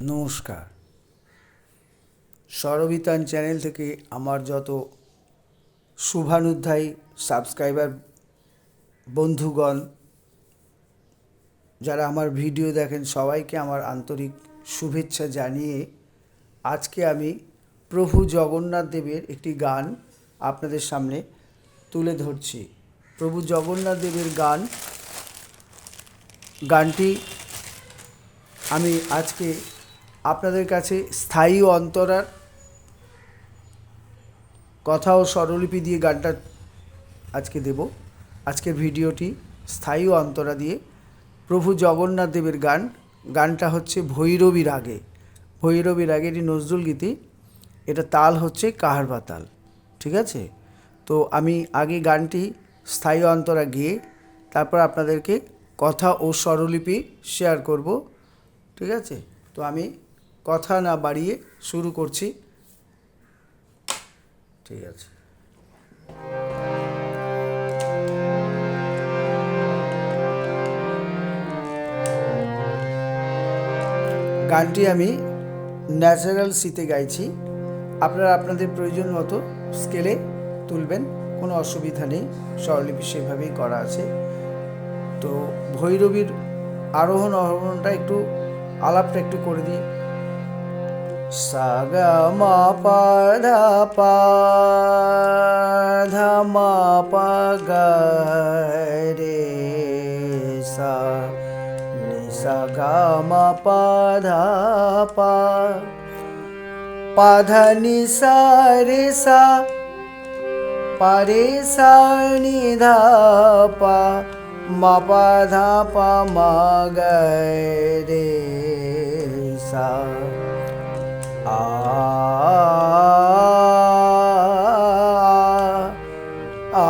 নমস্কার। স্বরবিতান চ্যানেল থেকে আমার যত শুভানুধ্যায়ী সাবস্ক্রাইবার বন্ধুগণ যারা আমার ভিডিও দেখেন সবাইকে আমার আন্তরিক শুভেচ্ছা জানিয়ে আজকে আমি প্রভু জগন্নাথ দেবের একটি গান আপনাদের সামনে তুলে ধরছি। প্রভু জগন্নাথ দেবের গানটি আমি আজকে আপনাদের কাছে স্থায়ী অন্তরার কথা ও স্বরলিপি দিয়ে গানটা আজকে দেব। আজকের ভিডিওটি স্থায়ী অন্তরা দিয়ে প্রভু জগন্নাথ দেবের গানটা হচ্ছে ভৈরবী রাগে। ভৈরবী রাগে এটি নজরুল গীতি, এটা তাল হচ্ছে কাহারবা তাল। ঠিক আছে, তো আমি আগে গানটি স্থায়ী অন্তরা গেয়ে তারপর আপনাদেরকে কথা ও স্বরলিপি শেয়ার করব। ঠিক আছে, তো আমি কথা না বাড়িয়ে শুরু করছি। ঠিক আছে, গানটি আমি ন্যাচারাল সিতে গাইছি। আপনারা আপনাদের প্রয়োজন মতো স্কেলে তুলবেন, কোনো অসুবিধা নেই, স্বরলিপি সেভাবেই করা আছে। তো ভৈরবীর আরোহণ অবরোহণটা একটু আলাপটা একটু করে দিই। সা গা মা পা ধা পা ধা মা পা গা রে সা নি সা গা মা পা ধা পা পা ধা নি সা রে সা পা রে সা নি ধা পা মা পা ধা পা মা গা রে সা আ আ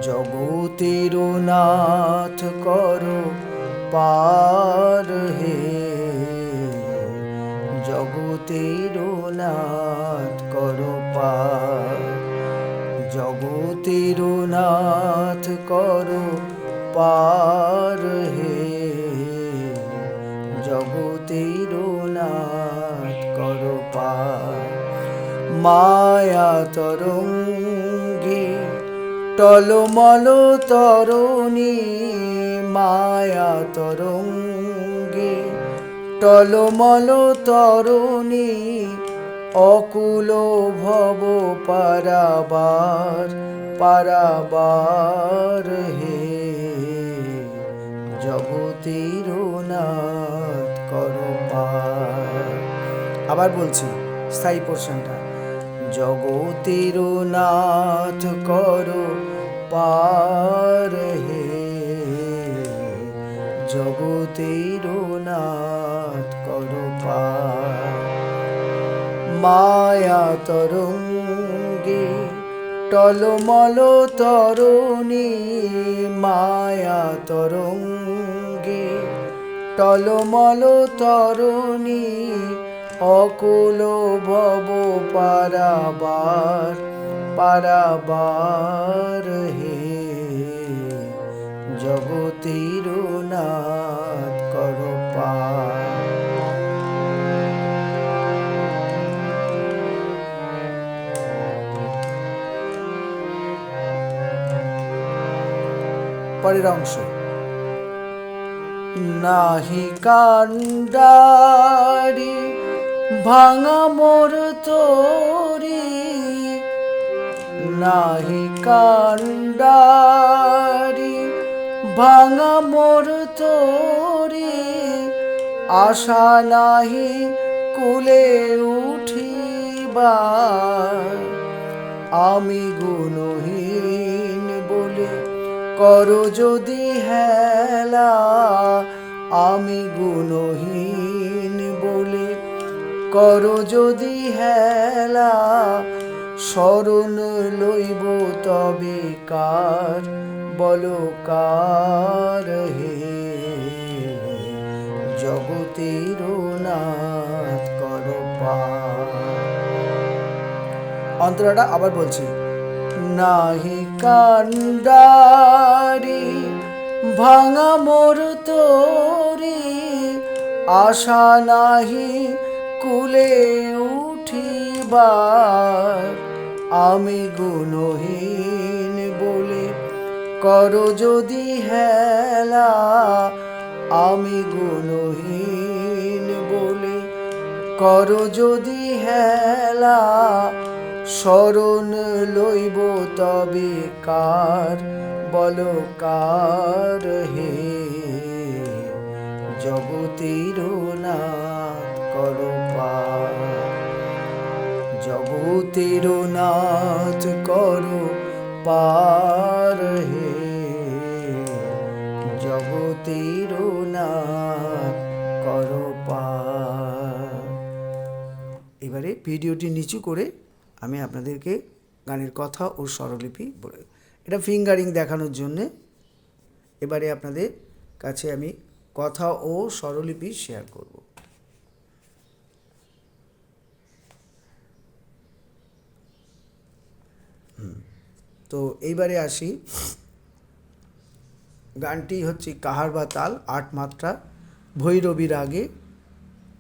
জগতের নাথ করো পার হে, জগতের নাথ করো পার, জগতের নাথ করো পার হে, জগতের নাথ করো পার। মায়া তরঙ্গে টলমল তরণী, মায়া তরঙ্গে টলমল তরণী, অকুল ভব পারাবার পারাবার হে, জগতের নাথ করো পার। আবার বলছি স্থায়ী পোর্শনটা। জগতের নাথ করো পার হে, জগতের নাথ করো পার। মায়া তরঙ্গে টলমল তরণী, মায়া তরঙ্গে টলমল তরণী, অকুল ভব পারাবার পারাবার হে, জগতের নাথ করো পার। পরের অংশ। নাহি কান্ডারি ভাঙা মোর তোরি, নাহি কান্ডারি ভাঙা মোর তোরি, আশা নাহি কুলে উঠিবার, আমি গুণহীন বলে করো যদি হেলা, আমি গুণহীন বলে করো যদি হেলা, শরণ লইব তবে কার বলো কার হে, জগতে জগতের নাথ করো পার। অন্তরাটা আবার বলছি, নাহি কান্ডারি ভাঙা মোর তোরি, আশা নাহি কুলে উঠিবার, আমি গুণহীন বলে করো যদি হেলা, আমি গুণহীন বলে করো যদি হেলা, শরণ লইব তবে কার, বলো কার হে, জগতের নাথ করো পার, জগতের নাথ করো পার হে, জগতের নাথ করো পার। এবারে ভিডিওটি নিচু করে আমি আপনাদেরকে গানের কথা ও স্বরলিপি বলে, এটা ফিঙ্গারিং দেখানোর জন্যে এবারে আপনাদের কাছে আমি কথা ও স্বরলিপি শেয়ার করব। তো এইবারে আসি, গানটি হচ্ছে কাহার বা তাল, ৮ মাত্রা, ভৈরবী রাগে।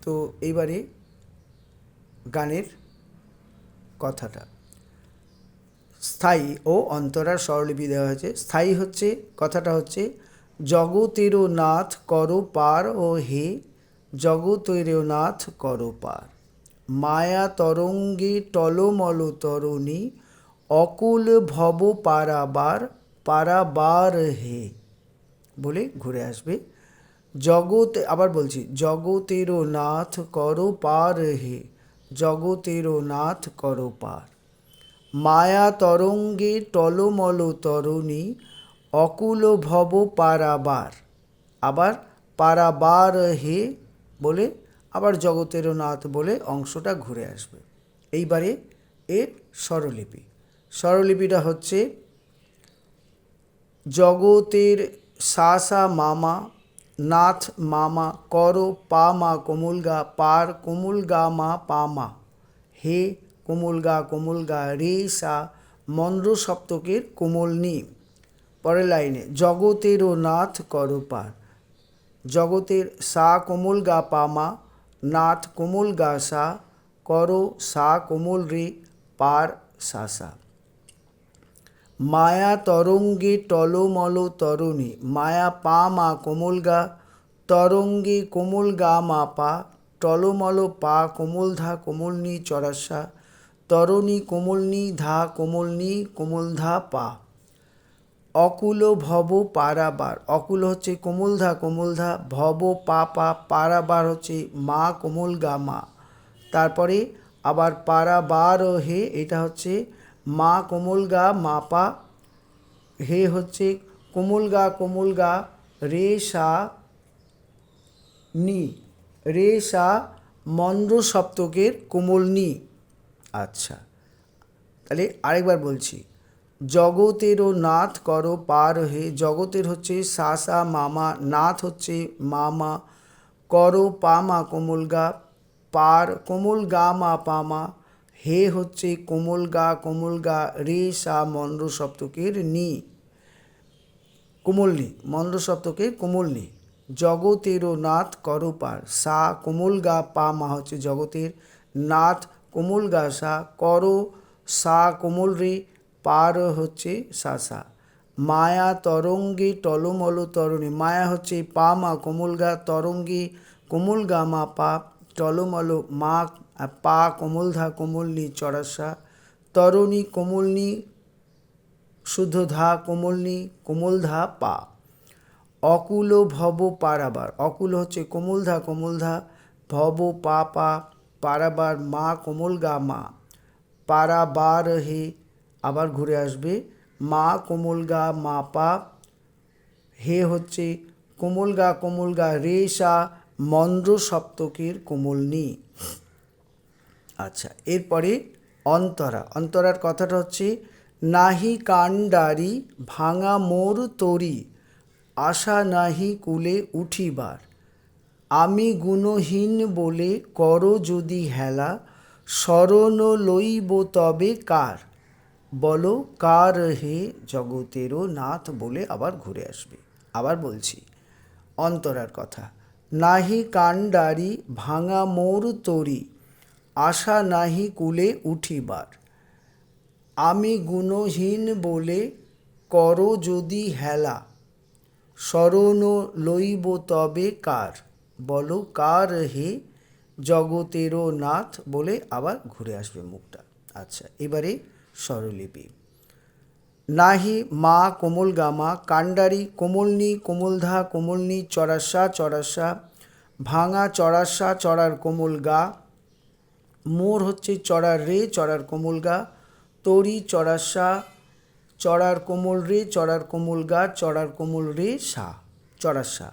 তো এইবারে গানের কথাটা, স্থায়ী ও অন্তরার স্বরলিপি দেওয়া হয়েছে। স্থায়ী হচ্ছে, কথাটা হচ্ছে, জগতের নাথ করো পার ও হে, জগতের নাথ করো পার, মায়া তরঙ্গে টলমল তরণী, অকুল ভব পারাবার, পারাবার হে, বলে ঘুরে আসবে। জগৎ, আবার বলছি, জগতের নাথ করো পার হে, জগতের নাথ করো পার, মায়া তরঙ্গে টলমল তরণী, অকুল ভব পারাবার, আবার পারাবার হে বলে আবার জগতের নাথ বলে অংশটা ঘুরে আসবে। এইবারে এর স্বরলিপি, স্বরলিপিটা হচ্ছে, জগতের সা সা মামা, নাথ মামা, করো পা মা কোমল গা, পার কোমল গা মা পা মা, হে কোমল গা রে সা, মন্দ্র সপ্তকের কোমল নি। পরের লাইনে, জগতের নাথ করো পার, জগতের সা কোমল গা পা মা, নাথ কোমল গা সা, করো সা কোমল রে, পার সা সা, মায়া তরঙ্গে টলমল তরণী, মায়া পা মা কোমল গা, তরঙ্গে কোমল গা মা পা, টলমল পা কোমল ধা কোমল নি চড়াসা, তরণী কোমল নি ধা কোমল নি কোমল ধা পা, অকুল ভব পারাবার, অকুল হচ্ছে কোমল ধা, ভব পা পা, পারাবার হচ্ছে মা কোমল গা মা, তারপরে আবার পারাবার হে, এটা হচ্ছে মা কোমল গা মা পা, হে হচ্ছে কোমল গা রে সা নি, রে সা মন্দ্র সপ্তকের কোমল নি। আচ্ছা, তাহলে আরেকবার বলছি, জগতেরও নাথ করো পার হে, জগতের হচ্ছে সা সা মামা, নাথ হচ্ছে মামা, করো পামা কোমল গা, পার কোমল গা মা পামা, হে হচ্ছে কোমল গা রে সা মন্দ্র সপ্তকের নি, কোমল নি, মন্দ্র সপ্তকের কোমল নি, জগতেরও নাথ করো পার, সা কোমল গা পা মা হচ্ছে জগতের, নাথ কোমল গা সা, করো সা কোমল রে, পার হচ্ছে সা সা, মায়া তরঙ্গে টলমল তরণী, মায়া হচ্ছে পা মা কোমল গা, তরঙ্গে কোমল গা মা পা, টলমল মা পা কোমল ধা কোমল নি চড়াসা, তরণী কোমল নি শুদ্ধ ধা কোমল নি কোমল ধা পা, অকুল ভব পারাবার, অকুল হচ্ছে কোমল ধা, ভব পা পা, পারাবার মা কোমল গা মা, পারাবার হে, আবার ঘুরে আসবে, মা কোমল গা মা পা, হে হচ্ছে কোমল গা রে সা মন্দ্র সপ্তকের কোমল নি। আচ্ছা, এরপরে অন্তরা, অন্তরার কথাটা হচ্ছে, নাহি কাণ্ডারি ভাঙা মোর তরি, আশা নাহি কুলে উঠিবার, আমি গুণহীন বলে করো যদি হেলা, শরণ লইব তবে কার? বলো কার হে জগতেরও নাথ বলে আবার ঘুরে আসবে। আবার বলছি অন্তরার কথা। নাহি কাণ্ডারি ভাঙা মোর তরি, আশা নাহি কুলে উঠিবার। আমি গুণহীন বলে করো যদি হেলা, শরণ লইব তবে কার? বলো কার হে জগতেরও নাথ বলে আবার ঘুরে আসবে মুখটা। আচ্ছা, এবারে স্বরলিপি। নাহি মা কোমল গামা, কাণ্ডারি কোমলনি কোমলধা কোমলনি চড়াসা চড়াসা, ভাঙা চড়াসা চড়ার কোমল গা, মোর হচ্ছে চড়ার রে চড়ার কোমল গা, তরি চড়াসা চড়ার কোমল রে চড়ার কোমল গা চড়ার কোমল রে সা চড়াসা।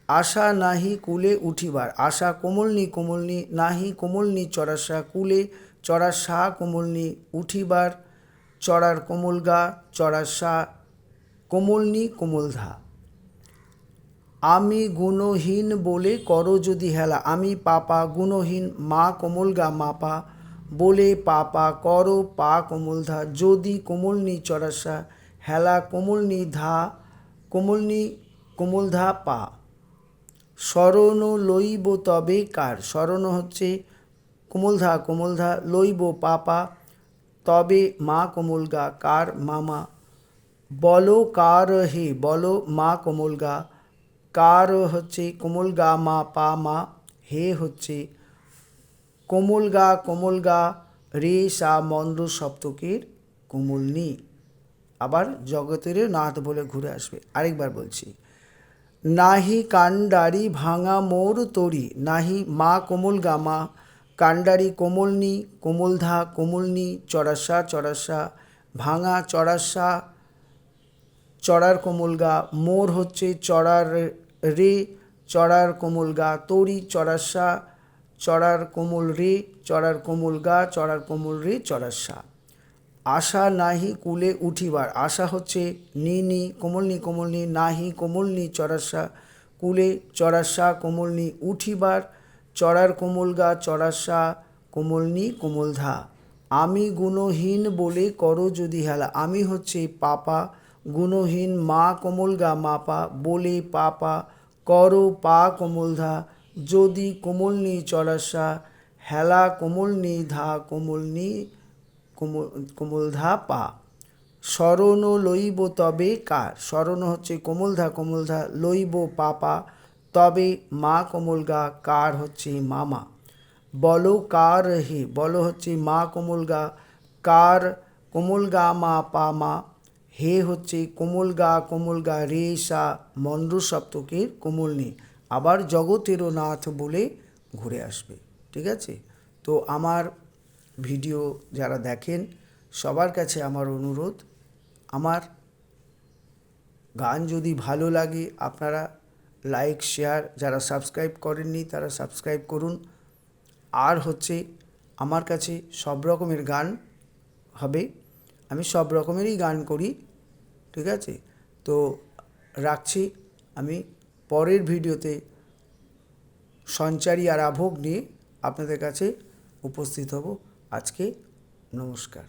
আশা নাহি কুলে উঠিবার, আশা কোমলনি কোমলনি নাহি কোমলনি চড়াসা কুলে চড়াসা কোমলনি উঠিবার, চড়ার কোমল গা চড়াসা কোমলনি কোমলধা। আমি গুণহীন বলে করো যদি হেলা, আমি পাপা গুণহীন মা কোমল গা মাপা বলে পাপা করো পা কোমলধা, যদি কোমলনি চড়াসা হেলা কোমলনি ধা কোমলনি কোমলধা পা। শরণ লইব তবে কার? শরণ হচ্ছে কোমলধা কোমলধা লইব পাপা, তবে মা কোমল গা কার মামা। বলো কার হে বলো মা কোমল গা, কার হচ্ছে কোমল গা মা পা মা, হে হচ্ছে কোমল গা রে সা মন্দ সপ্তকের কোমল নি। আবার জগতের নাথ বলে ঘুরে আসবে। আরেকবার বলছি। নাহি কাণ্ডারি ভাঙা মোর তরি, নাহি মা কোমল গা মা, কাণ্ডারি কোমলনি কোমলধা কোমলনি চড়াসা চড়াসা, ভাঙা চড়াসা চড়ার কোমল গা, মোর হচ্ছে চড়ার রে চড়ার কোমল গা, তরি চড়াসা চড়ার কোমল রে চড়ার কোমল গা চড়ার কোমল রে চড়াসা। আশা নাহি কুলে উঠিবার, আশা হচ্ছে নি কোমলনি কোমলনি নাহি কোমলনি চড়াসা কুলে চড়াসা কোমলনি উঠিবার, চড়ার কোমল গা চড়াসা কোমলনি কোমলধা। আমি গুণহীন বলে করো যদি হেলা, আমি হচ্ছে পাপা গুণহীন মা কোমল গা মাপা বলে পাপা করো পা কোমলধা, যদি কোমলনি চড়াসা হেলা কোমলনি ধা কোমলনি কোমলধা পা। শরণ লইব তবে কার? শরণ হচ্ছে কোমলধা লইব পাপা, তবে মা কোমল গা কার হচ্ছে মামা। বলো কার হে বলো হচ্ছে মা কোমল গা, কার কোমল গা মা পা মা, হে হচ্ছে কোমল গা রে সা মন্দ সপ্তকের কোমল নি। আবার জগতেরও নাথ বলে ঘুরে আসবে। ঠিক আছে? তো আমার ভিডিও যারা দেখেন সবার কাছে আমার অনুরোধ, আমার গান যদি ভালো লাগে আপনারা লাইক শেয়ার, যারা সাবস্ক্রাইব করেননি তারা সাবস্ক্রাইব করুন। আর হচ্ছে আমার কাছে সব রকমের গান হবে, আমি সব রকমেরই গান করি। ঠিক আছে? তো রাখছি, আমি পরের ভিডিওতে সঞ্চারী আর আভোগ নিয়ে আপনাদের কাছে উপস্থিত হব। আজকে নমস্কার।